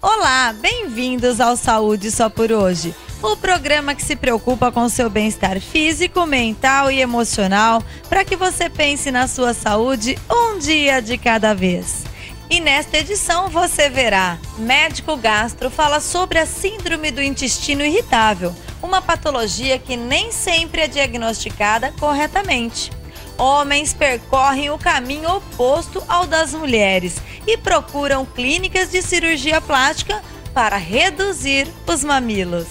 Olá, bem-vindos ao Saúde Só por Hoje, o programa que se preocupa com o seu bem-estar físico, mental e emocional para que você pense na sua saúde um dia de cada vez. E nesta edição você verá, médico gastro fala sobre a síndrome do intestino irritável, uma patologia que nem sempre é diagnosticada corretamente. Homens percorrem o caminho oposto ao das mulheres e procuram clínicas de cirurgia plástica para reduzir os mamilos.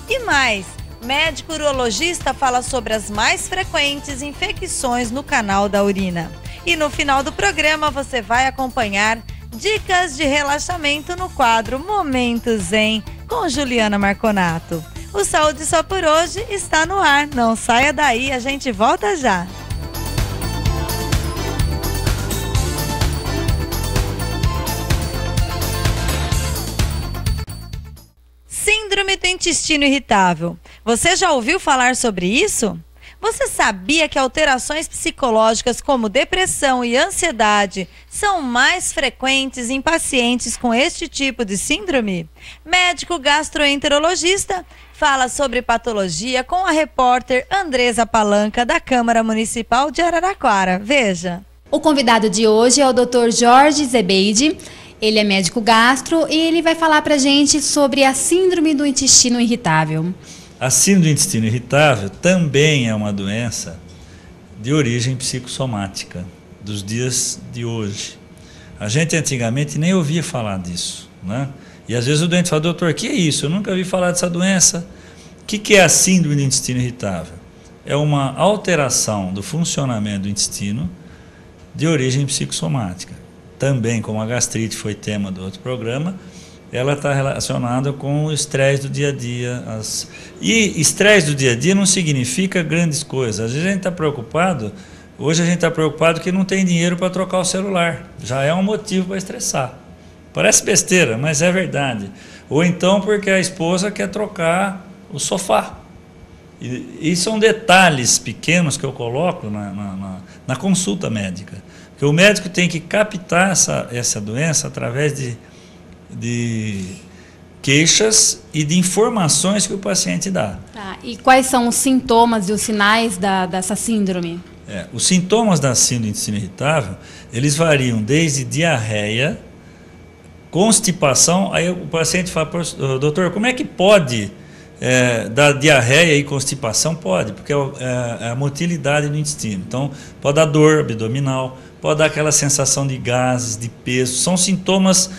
E mais, médico urologista fala sobre as mais frequentes infecções no canal da urina. E no final do programa você vai acompanhar dicas de relaxamento no quadro Momento Zen com Juliana Marconato. O Saúde Só por Hoje está no ar, não saia daí, a gente volta já. Síndrome do intestino irritável. Você já ouviu falar sobre isso? Você sabia que alterações psicológicas como depressão e ansiedade são mais frequentes em pacientes com este tipo de síndrome? Médico gastroenterologista fala sobre patologia com a repórter Andresa Palanca da Câmara Municipal de Araraquara. Veja. O convidado de hoje é o Dr. Jorge Zebeide. Ele é médico gastro e ele vai falar pra gente sobre a síndrome do intestino irritável. A síndrome do intestino irritável também é uma doença de origem psicossomática dos dias de hoje. A gente antigamente nem ouvia falar disso, né? E às vezes o doente fala, doutor, o que é isso? Eu nunca ouvi falar dessa doença. O que é a síndrome do intestino irritável? É uma alteração do funcionamento do intestino de origem psicossomática. Também, como a gastrite foi tema do outro programa, ela está relacionada com o estresse do dia a dia. E estresse do dia a dia não significa grandes coisas. Às vezes a gente está preocupado, hoje a gente está preocupado que não tem dinheiro para trocar o celular. Já é um motivo para estressar. Parece besteira, mas é verdade. Ou então porque a esposa quer trocar o sofá. E são detalhes pequenos que eu coloco na consulta médica. Porque o médico tem que captar essa doença através de queixas e de informações que o paciente dá. Tá. E quais são os sintomas e os sinais dessa síndrome? Os sintomas da síndrome do intestino irritável, eles variam desde diarreia, constipação, aí o paciente fala, doutor, como é que pode dar diarreia e constipação? Pode, porque é a motilidade do intestino. Então, pode dar dor abdominal, pode dar aquela sensação de gases, de peso. São sintomas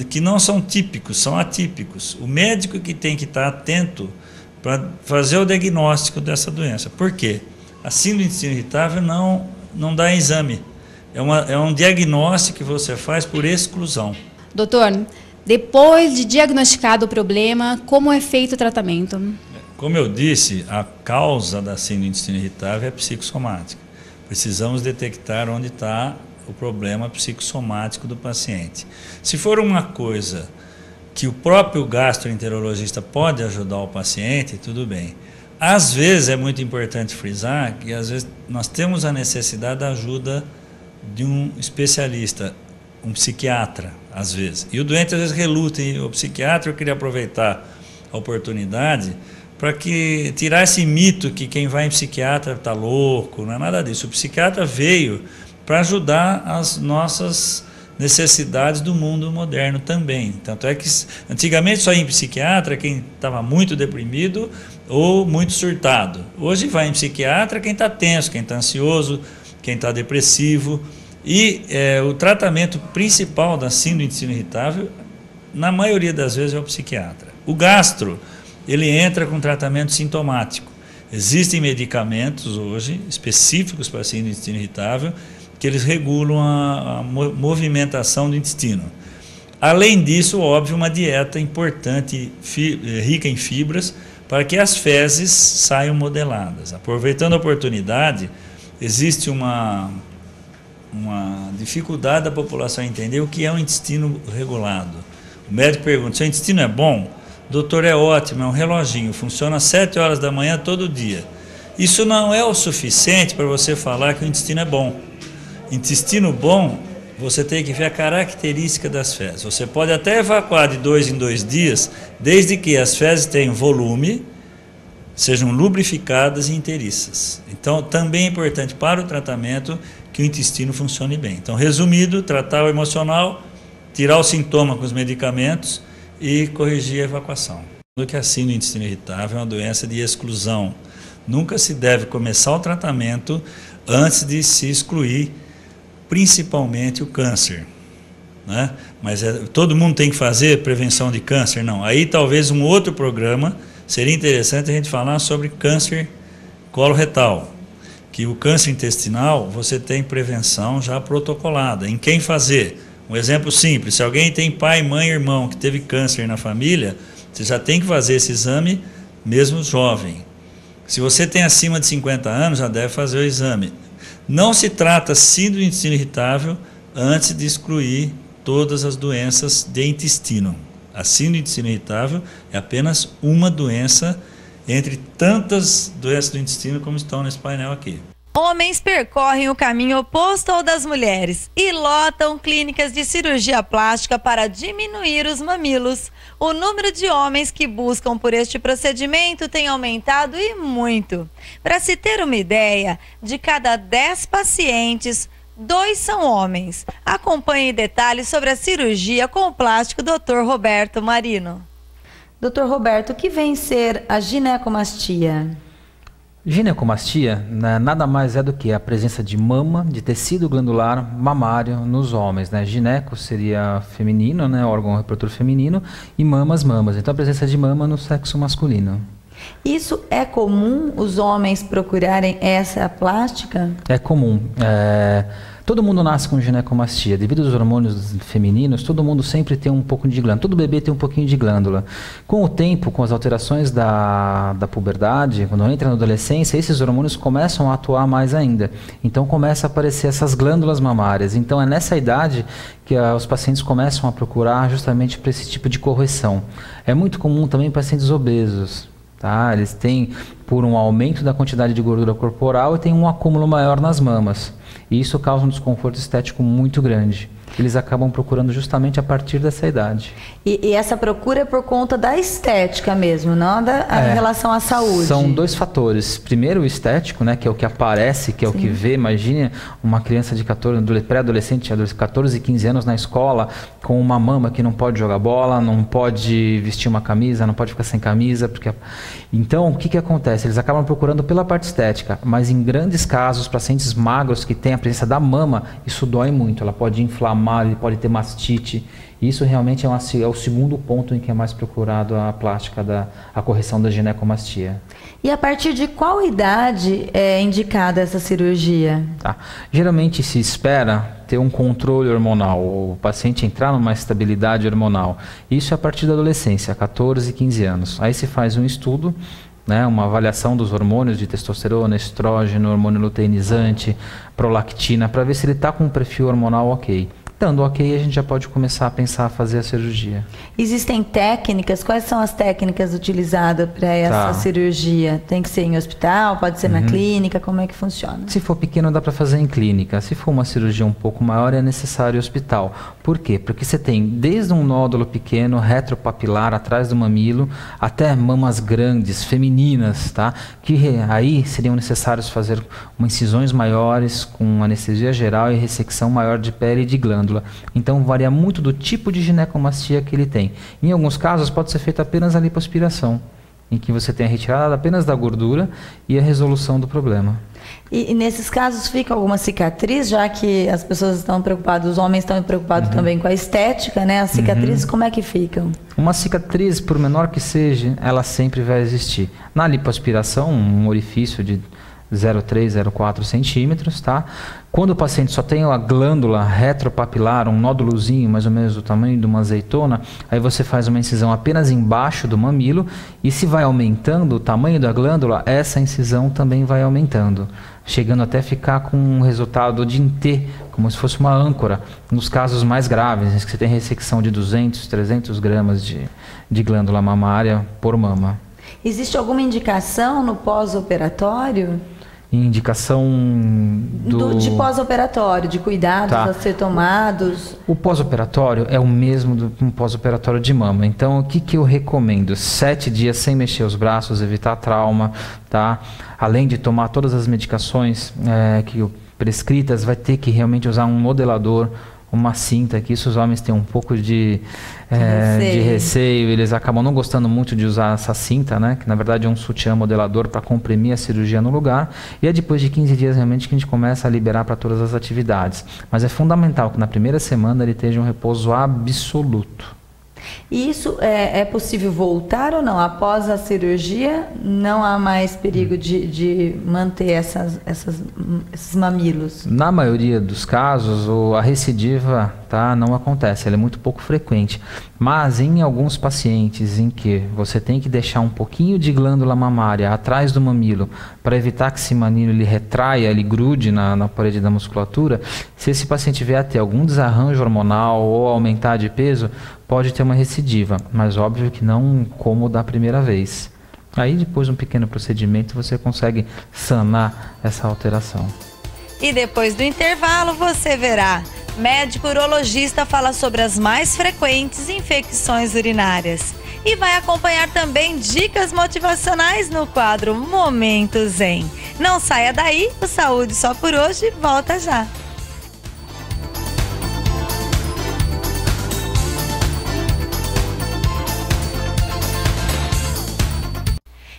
que não são típicos, são atípicos. O médico que tem que estar atento para fazer o diagnóstico dessa doença. Por quê? A síndrome do intestino irritável não dá exame. É um diagnóstico que você faz por exclusão. Doutor, depois de diagnosticado o problema, como é feito o tratamento? Como eu disse, a causa da síndrome do intestino irritável é psicossomática. Precisamos detectar onde está o problema psicossomático do paciente. Se for uma coisa que o próprio gastroenterologista pode ajudar o paciente, tudo bem. Às vezes é muito importante frisar que às vezes nós temos a necessidade da ajuda de um especialista, um psiquiatra, às vezes. E o doente às vezes reluta, e o psiquiatra, eu queria aproveitar a oportunidade para tirar esse mito que quem vai em psiquiatra está louco, não é nada disso. O psiquiatra veio para ajudar as nossas necessidades do mundo moderno também. Tanto é que antigamente só ia em psiquiatra quem estava muito deprimido ou muito surtado. Hoje vai em psiquiatra quem está tenso, quem está ansioso, quem está depressivo. E o tratamento principal da síndrome do intestino irritável, na maioria das vezes, é o psiquiatra. O gastro, ele entra com tratamento sintomático. Existem medicamentos hoje específicos para a síndrome do intestino irritável que eles regulam a movimentação do intestino. Além disso, óbvio, uma dieta importante, rica em fibras, para que as fezes saiam modeladas. Aproveitando a oportunidade, existe uma dificuldade da população entender o que é um intestino regulado. O médico pergunta, seu intestino é bom? Doutor, é ótimo, é um reloginho, funciona às 7 horas da manhã todo dia. Isso não é o suficiente para você falar que o intestino é bom. Intestino bom você tem que ver a característica das fezes. Você pode até evacuar de 2 em 2 dias, desde que as fezes tenham volume, sejam lubrificadas e inteiriças. Então, também é importante para o tratamento que o intestino funcione bem. Então, resumido, tratar o emocional, tirar o sintoma com os medicamentos e corrigir a evacuação. Que a síndrome do intestino irritável é uma doença de exclusão. Nunca se deve começar o tratamento antes de se excluir, principalmente o câncer, né? Mas todo mundo tem que fazer prevenção de câncer? Não. Aí talvez um outro programa seria interessante a gente falar sobre câncer coloretal, que o câncer intestinal você tem prevenção já protocolada. Em quem fazer? Um exemplo simples: se alguém tem pai, mãe, irmão que teve câncer na família, você já tem que fazer esse exame mesmo jovem. Se você tem acima de 50 anos, já deve fazer o exame. Não se trata síndrome do intestino irritável antes de excluir todas as doenças de intestino. A síndrome do intestino irritável é apenas uma doença entre tantas doenças do intestino como estão nesse painel aqui. Homens percorrem o caminho oposto ao das mulheres e lotam clínicas de cirurgia plástica para diminuir os mamilos. O número de homens que buscam por este procedimento tem aumentado e muito. Para se ter uma ideia, de cada 10 pacientes, 2 são homens. Acompanhe detalhes sobre a cirurgia com o plástico Dr. Roberto Marino. Dr. Roberto, o que vem ser a ginecomastia? Ginecomastia nada mais é do que a presença de mama, de tecido glandular mamário nos homens, né? Gineco seria feminino, né? Órgão reprodutor feminino, e mamas. Então a presença de mama no sexo masculino. Isso é comum os homens procurarem essa plástica? É comum. Todo mundo nasce com ginecomastia. Devido aos hormônios femininos, todo mundo sempre tem um pouco de glândula. Todo bebê tem um pouquinho de glândula. Com o tempo, com as alterações da puberdade, quando entra na adolescência, esses hormônios começam a atuar mais ainda. Então começa a aparecer essas glândulas mamárias. Então é nessa idade que os pacientes começam a procurar justamente para esse tipo de correção. É muito comum também em pacientes obesos. Tá? Eles têm por um aumento da quantidade de gordura corporal e tem um acúmulo maior nas mamas. E isso causa um desconforto estético muito grande. Eles acabam procurando justamente a partir dessa idade. E essa procura é por conta da estética mesmo, não em relação à saúde? São 2 fatores. Primeiro, o estético, né, que é o que aparece, que é Sim. o que vê. Imagine uma criança de pré-adolescente, 14 e 15 anos na escola, com uma mama que não pode jogar bola, não pode vestir uma camisa, não pode ficar sem camisa. Então, o que acontece? Eles acabam procurando pela parte estética, mas em grandes casos, pacientes magros que têm a presença da mama, isso dói muito. Ela pode inflamar, ele pode ter mastite. Isso realmente é o segundo ponto em que é mais procurado a plástica, a correção da ginecomastia. E a partir de qual idade é indicada essa cirurgia? Tá. Geralmente se espera ter um controle hormonal, o paciente entrar numa estabilidade hormonal. Isso é a partir da adolescência, 14 e 15 anos. Aí se faz um estudo, né, uma avaliação dos hormônios de testosterona, estrógeno, hormônio luteinizante, prolactina, para ver se ele está com um perfil hormonal ok. Estando ok, a gente já pode começar a pensar a fazer a cirurgia. Existem técnicas? Quais são as técnicas utilizadas para essa cirurgia? Tem que ser em hospital? Pode ser na clínica? Como é que funciona? Se for pequeno, dá para fazer em clínica. Se for uma cirurgia um pouco maior, é necessário hospital. Por quê? Porque você tem desde um nódulo pequeno, retropapilar, atrás do mamilo, até mamas grandes, femininas, tá? Que aí seriam necessários fazer incisões maiores, com anestesia geral e ressecção maior de pele e de glândula. Então varia muito do tipo de ginecomastia que ele tem. Em alguns casos pode ser feita apenas a lipoaspiração, em que você tem a retirada apenas da gordura e a resolução do problema. E nesses casos fica alguma cicatriz, já que as pessoas estão preocupadas, os homens estão preocupados também com a estética, né? As cicatrizes, como é que ficam? Uma cicatriz, por menor que seja, ela sempre vai existir. Na lipoaspiração, um orifício de 0,3, 0,4 centímetros, tá? Quando o paciente só tem a glândula retropapilar, um nódulozinho mais ou menos do tamanho de uma azeitona, aí você faz uma incisão apenas embaixo do mamilo e se vai aumentando o tamanho da glândula, essa incisão também vai aumentando, chegando até ficar com um resultado de em T, como se fosse uma âncora, nos casos mais graves, em que você tem ressecção de 200, 300 gramas de glândula mamária por mama. Existe alguma indicação no pós-operatório? indicação de pós-operatório, de cuidados a ser tomados. O pós-operatório é o mesmo do pós-operatório de mama. Então, o que eu recomendo? 7 dias sem mexer os braços, evitar trauma, tá? Além de tomar todas as medicações prescritas, vai ter que realmente usar um modelador, uma cinta, que isso os homens têm um pouco de receio, eles acabam não gostando muito de usar essa cinta, né? Que na verdade é um sutiã modelador para comprimir a cirurgia no lugar, e é depois de 15 dias realmente que a gente começa a liberar para todas as atividades. Mas é fundamental que na primeira semana ele esteja um repouso absoluto. E isso é possível voltar ou não? Após a cirurgia, não há mais perigo de manter esses mamilos? Na maioria dos casos, a recidiva não acontece, ela é muito pouco frequente. Mas em alguns pacientes em que você tem que deixar um pouquinho de glândula mamária atrás do mamilo para evitar que esse mamilo ele retraia, ele grude na parede da musculatura, se esse paciente vier a ter algum desarranjo hormonal ou aumentar de peso, pode ter uma recidiva, mas óbvio que não como da primeira vez. Aí depois de um pequeno procedimento você consegue sanar essa alteração. E depois do intervalo você verá. Médico urologista fala sobre as mais frequentes infecções urinárias. E vai acompanhar também dicas motivacionais no quadro Momento Zen. Não saia daí, o Saúde Só por Hoje volta já.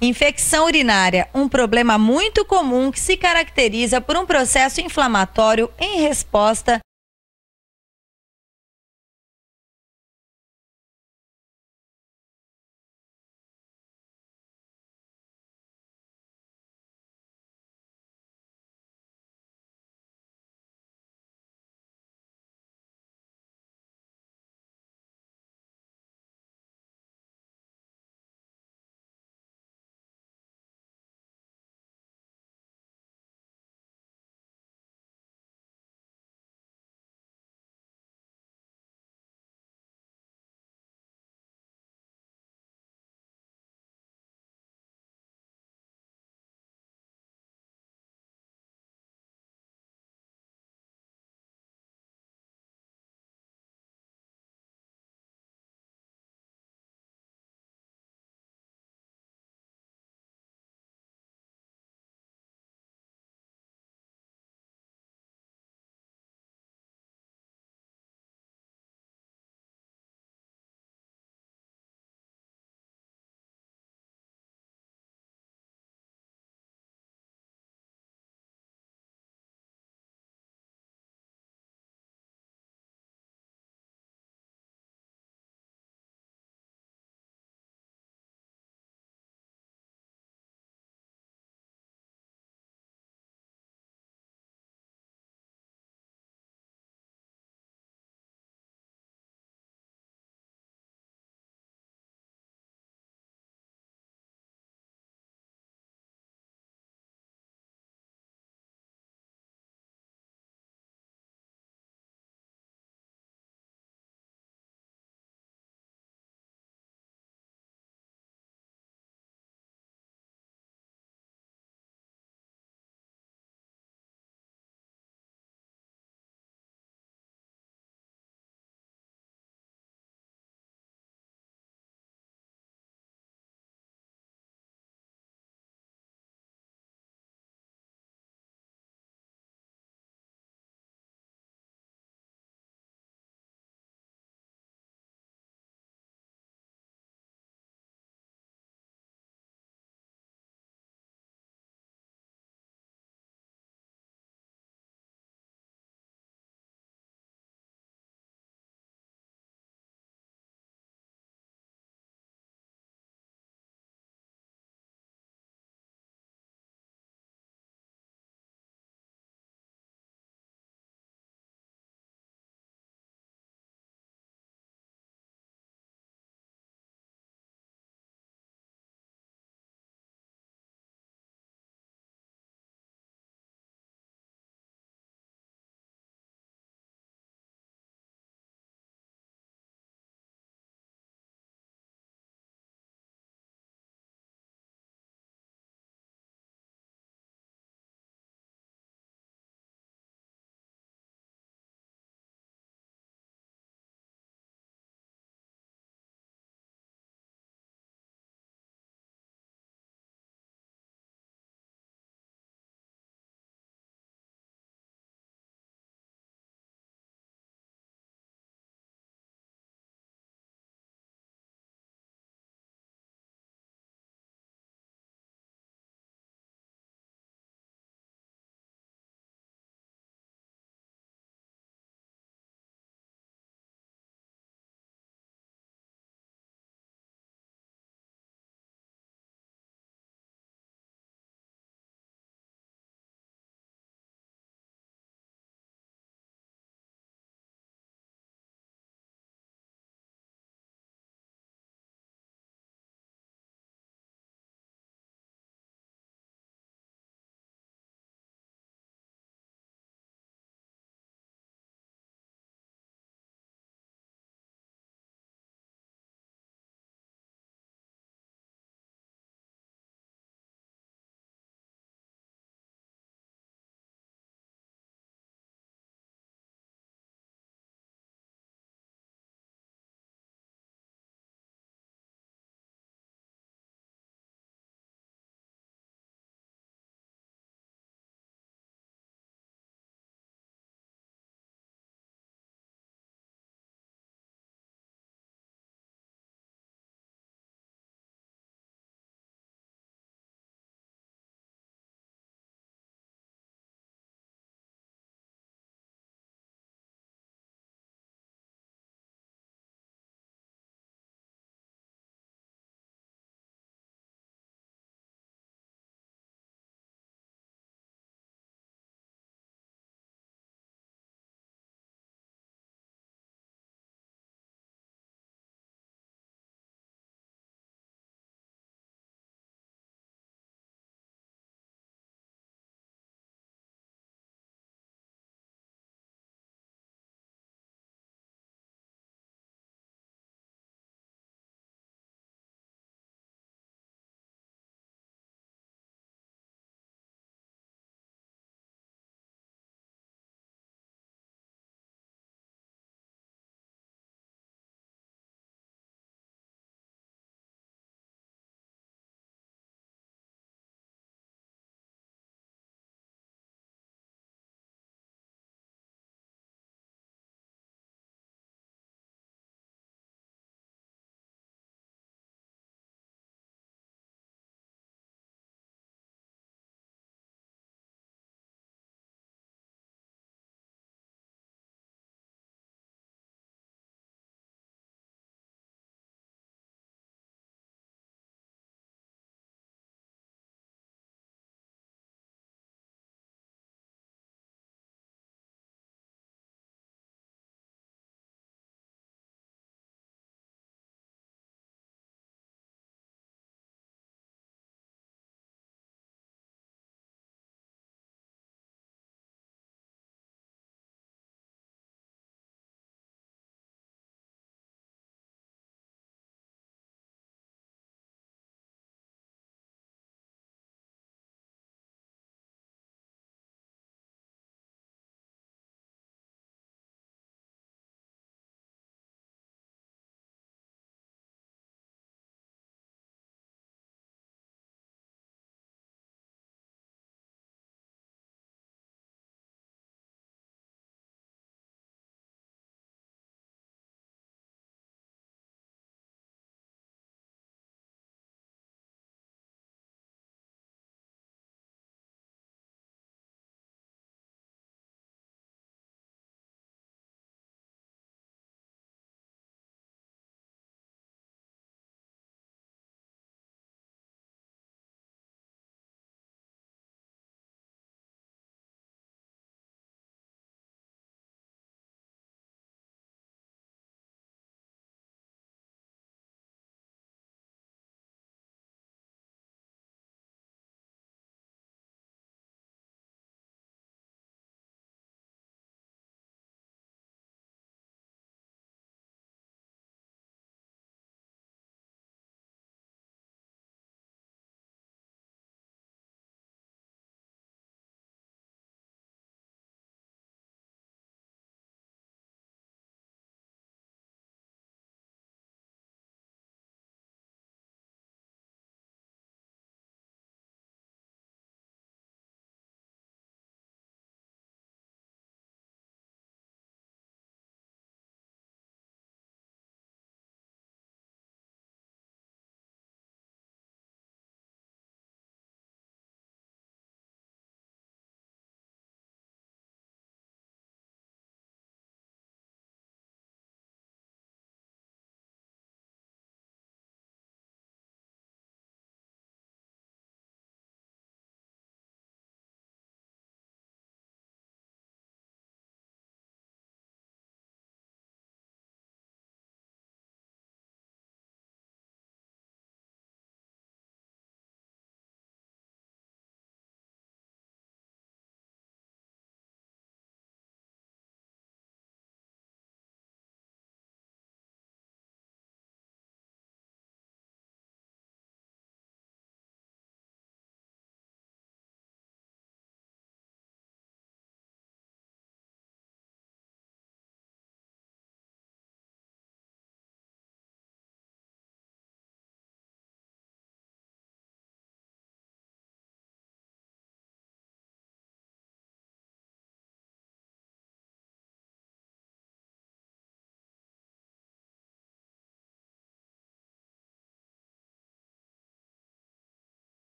Infecção urinária, um problema muito comum que se caracteriza por um processo inflamatório em resposta